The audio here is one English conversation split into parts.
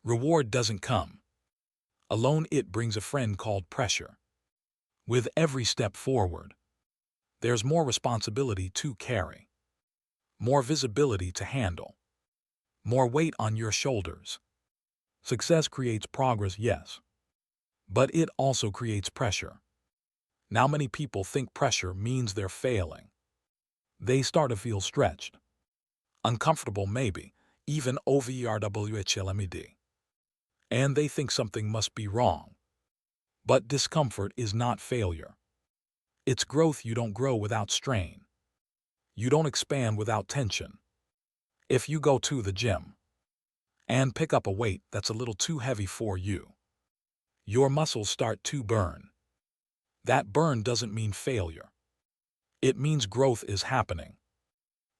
Reward doesn't come alone, it brings a friend called pressure. With every step forward, there's more responsibility to carry, more visibility to handle, more weight on your shoulders. Success creates progress, yes, but it also creates pressure. Now many people think pressure means they're failing. They start to feel stretched, uncomfortable maybe, even overwhelmed, and they think something must be wrong. But discomfort is not failure. It's growth. You don't grow without strain. You don't expand without tension. If you go to the gym and pick up a weight that's a little too heavy for you, your muscles start to burn. That burn doesn't mean failure. It means growth is happening.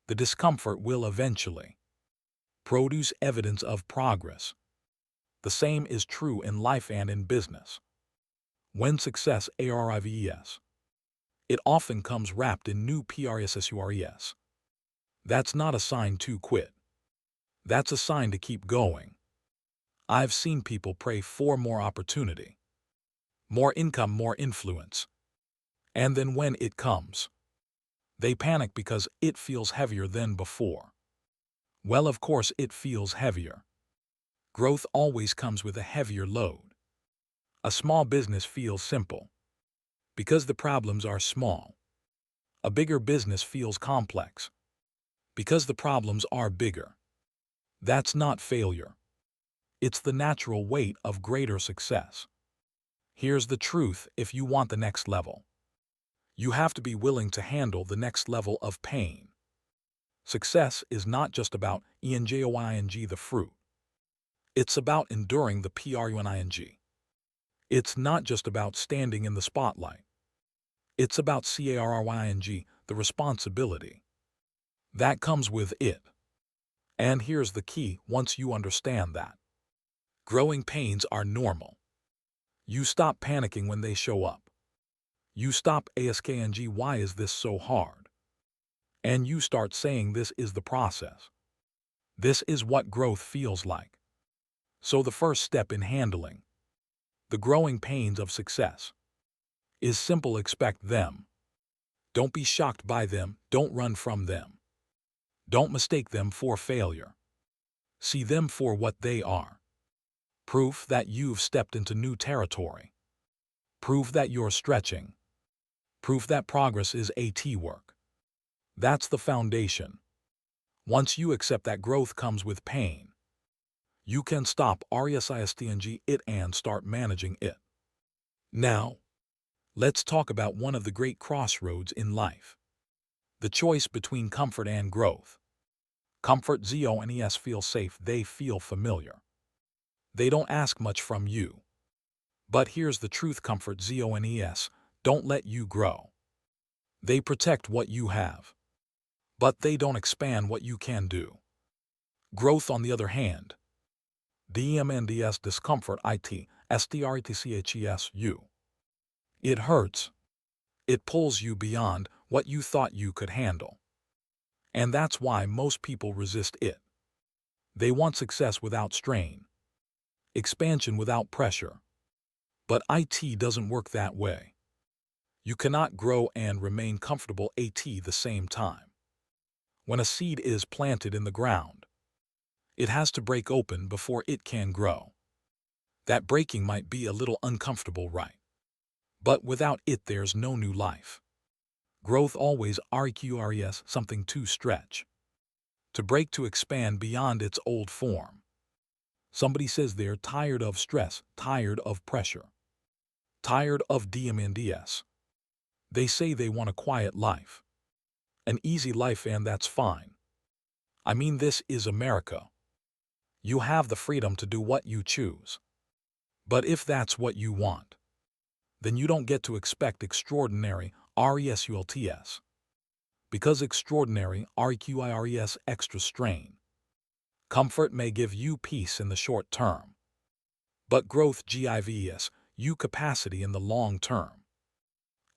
The discomfort will eventually produce evidence of progress. The same is true in life and in business. When success arrives, it often comes wrapped in new progress. That's not a sign to quit. That's a sign to keep going. I've seen people pray for more opportunity, more income, more influence. And then when it comes, they panic because it feels heavier than before. Well, of course it feels heavier. Growth always comes with a heavier load. A small business feels simple because the problems are small. A bigger business feels complex because the problems are bigger. That's not failure. It's the natural weight of greater success. Here's the truth: if you want the next level, you have to be willing to handle the next level of pain. Success is not just about enjoying the fruit. It's about enduring the pruning. It's not just about standing in the spotlight. It's about carrying the responsibility that comes with it. And here's the key: once you understand that growing pains are normal, you stop panicking when they show up. You stop asking, why is this so hard? And you start saying, this is the process. This is what growth feels like. So the first step in handling the growing pains of success is simple: expect them. Don't be shocked by them. Don't run from them. Don't mistake them for failure. See them for what they are. Proof that you've stepped into new territory. Proof that you're stretching. Proof that progress is work. That's the foundation. Once you accept that growth comes with pain, you can stop resisting it and start managing it. Now, let's talk about one of the great crossroads in life: the choice between comfort and growth. Comfort zones feel safe, they feel familiar. They don't ask much from you. But here's the truth: comfort zones don't let you grow. They protect what you have, but they don't expand what you can do. Growth, on the other hand, demands discomfort, strengths. It hurts. It pulls you beyond what you thought you could handle. And that's why most people resist it. They want success without strain, expansion without pressure. But it doesn't work that way. You cannot grow and remain comfortable at the same time. When a seed is planted in the ground, it has to break open before it can grow. That breaking might be a little uncomfortable, right? But without it, there's no new life. Growth always requires something to stretch, to break, to expand beyond its old form. Somebody says they're tired of stress, tired of pressure, tired of demands. They say they want a quiet life, an easy life, and that's fine. I mean, this is America. You have the freedom to do what you choose. But if that's what you want, then you don't get to expect extraordinary results. Because extraordinary requires extra strain. Comfort may give you peace in the short term, but growth gives you capacity in the long term.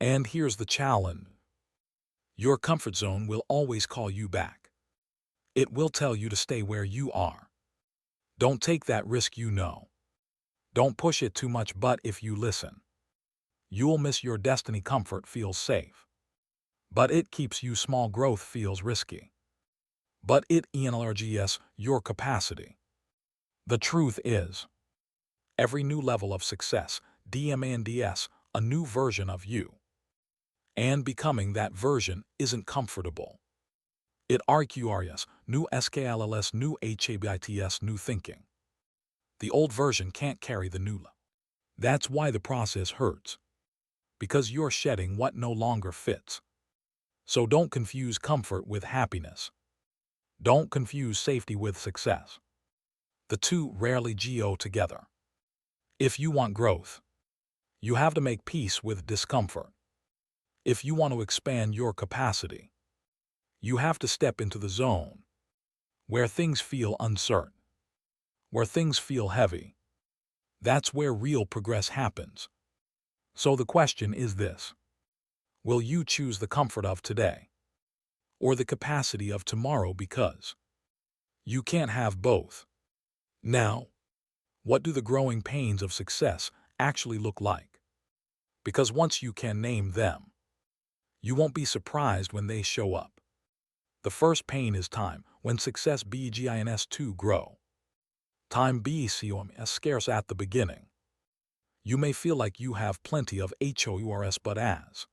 And here's the challenge: your comfort zone will always call you back. It will tell you to stay where you are. Don't take that risk, you know. Don't push it too much, but if you listen, you'll miss your destiny. Comfort feels safe, but it keeps you small. Growth feels risky, but it enlarges your capacity. The truth is, every new level of success demands a new version of you. And becoming that version isn't comfortable. It requires new skills, new habits, new thinking. The old version can't carry the new. That's why the process hurts. Because you're shedding what no longer fits. So don't confuse comfort with happiness. Don't confuse safety with success. The two rarely go together. If you want growth, you have to make peace with discomfort. If you want to expand your capacity, you have to step into the zone where things feel uncertain, where things feel heavy. That's where real progress happens. So the question is this: will you choose the comfort of today or the capacity of tomorrow? Because you can't have both. Now, what do the growing pains of success actually look like? Because once you can name them, you won't be surprised when they show up. The first pain is time. When success begins to grow, time becomes scarce at the beginning. You may feel like you have plenty of HOURS, but as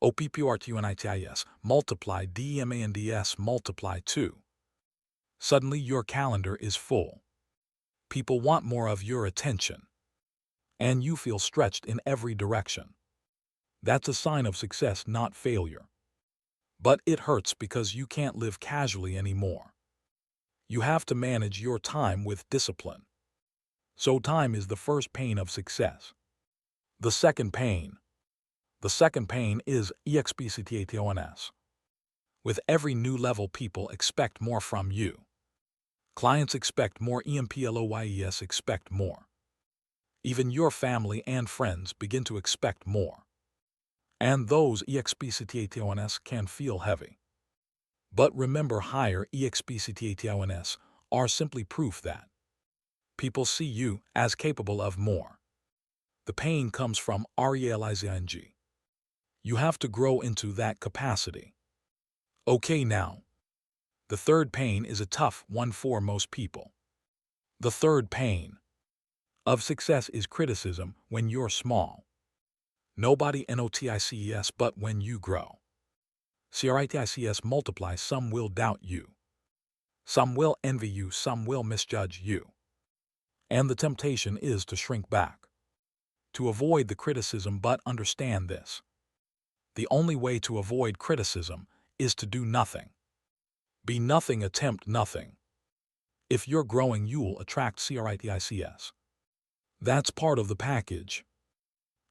OPPORTUNITIS multiply DMANDS multiply 2, suddenly your calendar is full. People want more of your attention, and you feel stretched in every direction. That's a sign of success, not failure. But it hurts because you can't live casually anymore. You have to manage your time with discipline. So time is the first pain of success. The second pain is expectations. With every new level, people expect more from you. Clients expect more, employees expect more. Even your family and friends begin to expect more. And those expectations can feel heavy. But remember, higher expectations are simply proof that people see you as capable of more. The pain comes from realizing you have to grow into that capacity. Okay, now, the third pain is a tough one for most people. The third pain of success is criticism. When you're small, nobody notices, but when you grow, CRITICS multiply. Some will doubt you. Some will envy you. Some will misjudge you. And the temptation is to shrink back, to avoid the criticism. But understand this: the only way to avoid criticism is to do nothing. Be nothing, attempt nothing. If you're growing, you'll attract CRITICS. That's part of the package.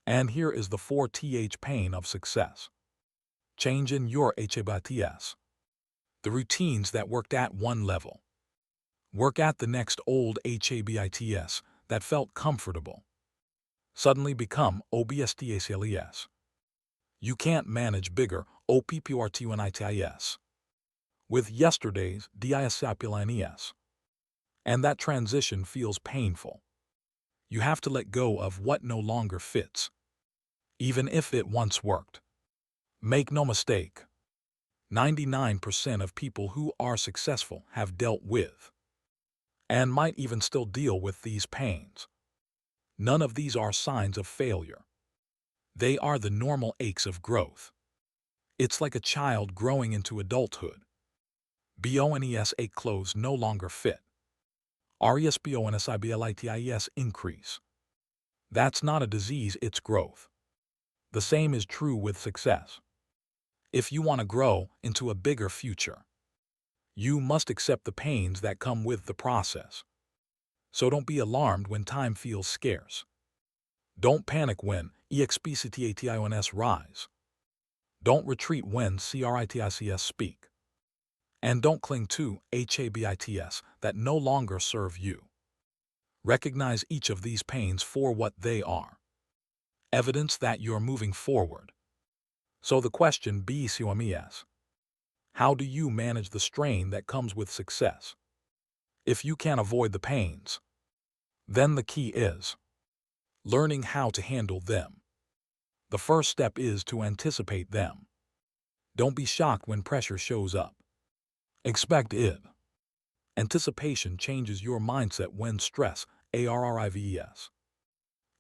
And here is the 4th pain of success. Change in your habits. The routines that worked at one level work at the next. Old habits that felt comfortable suddenly become obstacles. You can't manage bigger OPPORTUNITIS with yesterday's disciplines. And that transition feels painful. You have to let go of what no longer fits, even if it once worked. Make no mistake, 99% of people who are successful have dealt with, and might even still deal with, these pains. None of these are signs of failure. They are the normal aches of growth. It's like a child growing into adulthood. BONES ache clothes no longer fit. RESPONSIBLITIS increase. That's not a disease, it's growth. The same is true with success. If you want to grow into a bigger future, you must accept the pains that come with the process. So don't be alarmed when time feels scarce. Don't panic when expectations rise. Don't retreat when CRITICS speak. And don't cling to habits that no longer serve you. Recognize each of these pains for what they are: evidence that you're moving forward. So the question becomes, how do you manage the strain that comes with success? If you can avoid the pains, then the key is learning how to handle them. The first step is to anticipate them. Don't be shocked when pressure shows up. Expect it. Anticipation changes your mindset when stress, arrives.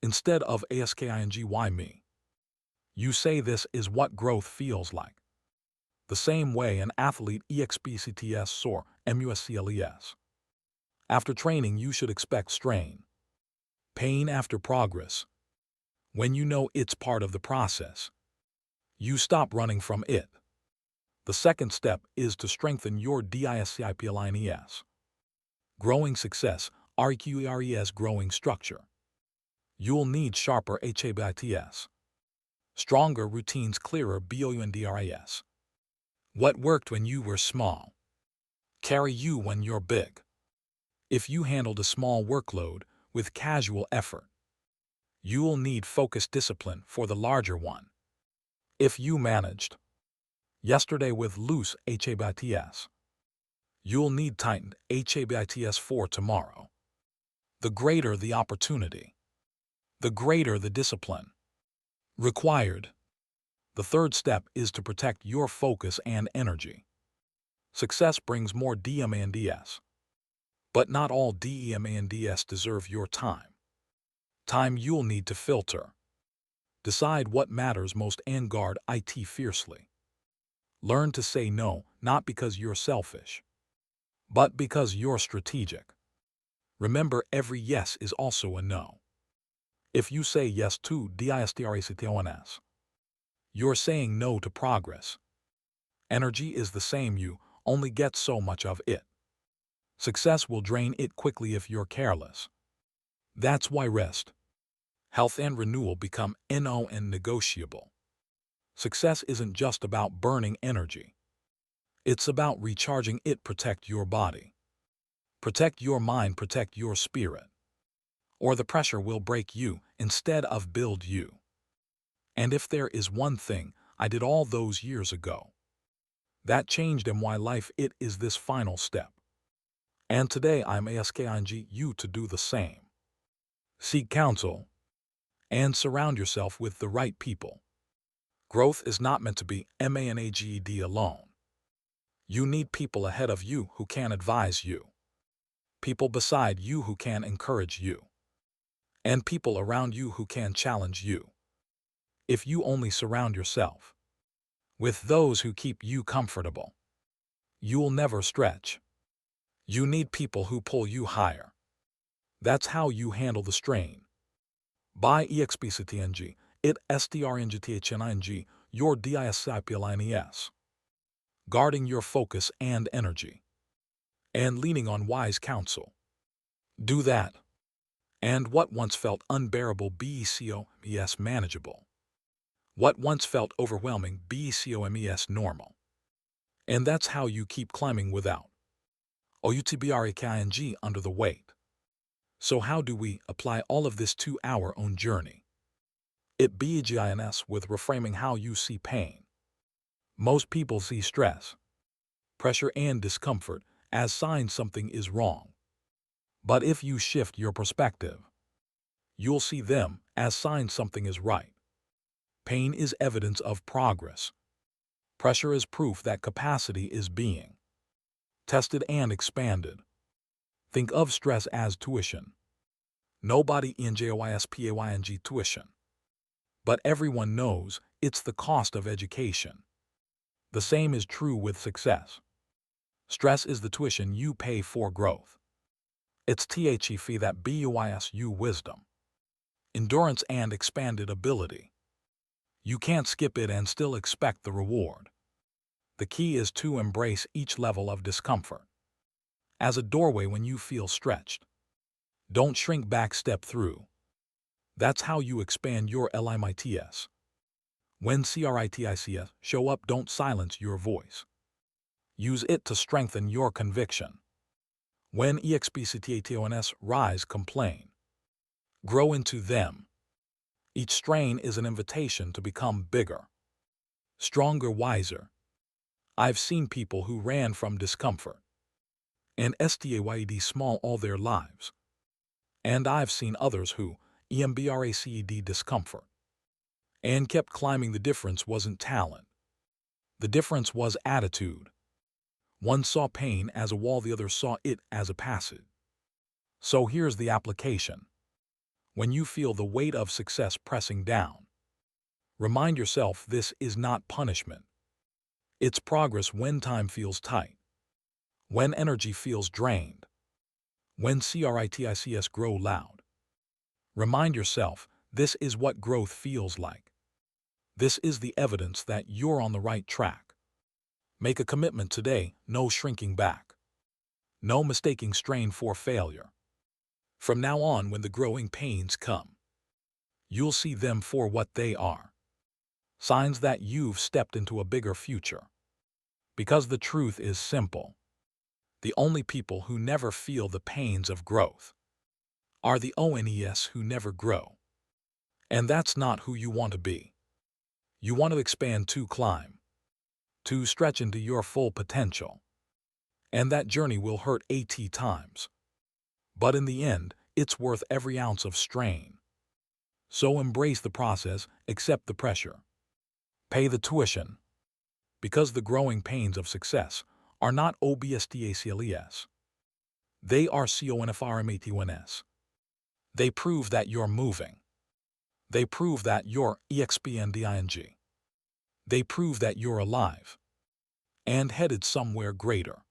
Instead of asking me, you say this is what growth feels like. The same way an athlete expects soar, muscles. After training, you should expect strain. Pain after progress. When you know it's part of the process, you stop running from it. The second step is to strengthen your disciplines. Growing success, RQERES growing structure. You'll need sharper habits. Stronger routines, clearer BOUNDRIS. What worked when you were small carry you when you're big. If you handled a small workload with casual effort, you'll need focused discipline for the larger one. If you managed yesterday with loose habits, you'll need tightened habits for tomorrow. The greater the opportunity, the greater the discipline required. The third step is to protect your focus and energy. Success brings more demands, but not all demands deserve your time. Time you'll need to filter. Decide what matters most and guard it fiercely. Learn to say no, not because you're selfish, but because you're strategic. Remember, every yes is also a no. If you say yes to distractions, you're saying no to progress. Energy is the same, you only get so much of it. Success will drain it quickly if you're careless. That's why rest, health, and renewal become non-negotiable. Success isn't just about burning energy. It's about recharging it. Protect your body. Protect your mind, protect your spirit. Or the pressure will break you instead of build you. And if there is one thing I did all those years ago that changed my life, it is this final step. And today I'm asking you to do the same. Seek counsel and surround yourself with the right people. Growth is not meant to be managed alone. You need people ahead of you who can advise you, people beside you who can encourage you, and people around you who can challenge you. If you only surround yourself with those who keep you comfortable, you'll never stretch. You need people who pull you higher. That's how you handle the strain. By expecting it strengthening your disciplines, guarding your focus and energy, and leaning on wise counsel. Do that, and what once felt unbearable becomes manageable. What once felt overwhelming becomes normal. And that's how you keep climbing without outbreaking under the weight. So how do we apply all of this to our own journey? It begins with reframing how you see pain. Most people see stress, pressure, and discomfort as signs something is wrong. But if you shift your perspective, you'll see them as signs something is right. Pain is evidence of progress. Pressure is proof that capacity is being tested and expanded. Think of stress as tuition. Nobody enjoys paying tuition, but everyone knows it's the cost of education. The same is true with success. Stress is the tuition you pay for growth. It's the fee that buys you wisdom, endurance, and expanded ability. You can't skip it and still expect the reward. The key is to embrace each level of discomfort as a doorway when you feel stretched. Don't shrink back, step through. That's how you expand your limits. When critics show up, don't silence your voice. Use it to strengthen your conviction. When expectations rise, complain. Grow into them. Each strain is an invitation to become bigger, stronger, wiser. I've seen people who ran from discomfort and STAYED small all their lives. And I've seen others who EMBRACED discomfort and kept climbing. The difference wasn't talent. The difference was attitude. One saw pain as a wall, the other saw it as a passage. So here's the application. When you feel the weight of success pressing down, remind yourself this is not punishment. It's progress. When time feels tight, when energy feels drained, when critics grow loud, remind yourself this is what growth feels like. This is the evidence that you're on the right track. Make a commitment today, no shrinking back. No mistaking strain for failure. From now on, when the growing pains come, you'll see them for what they are. Signs that you've stepped into a bigger future. Because the truth is simple. The only people who never feel the pains of growth are the ones who never grow. And that's not who you want to be. You want to expand, to climb, to stretch into your full potential. And that journey will hurt 80 times. But in the end, it's worth every ounce of strain. So embrace the process, accept the pressure. Pay the tuition. Because the growing pains of success are not obstacles. They are confirmations. They prove that you're moving. They prove that you're expanding. They prove that you're alive and headed somewhere greater.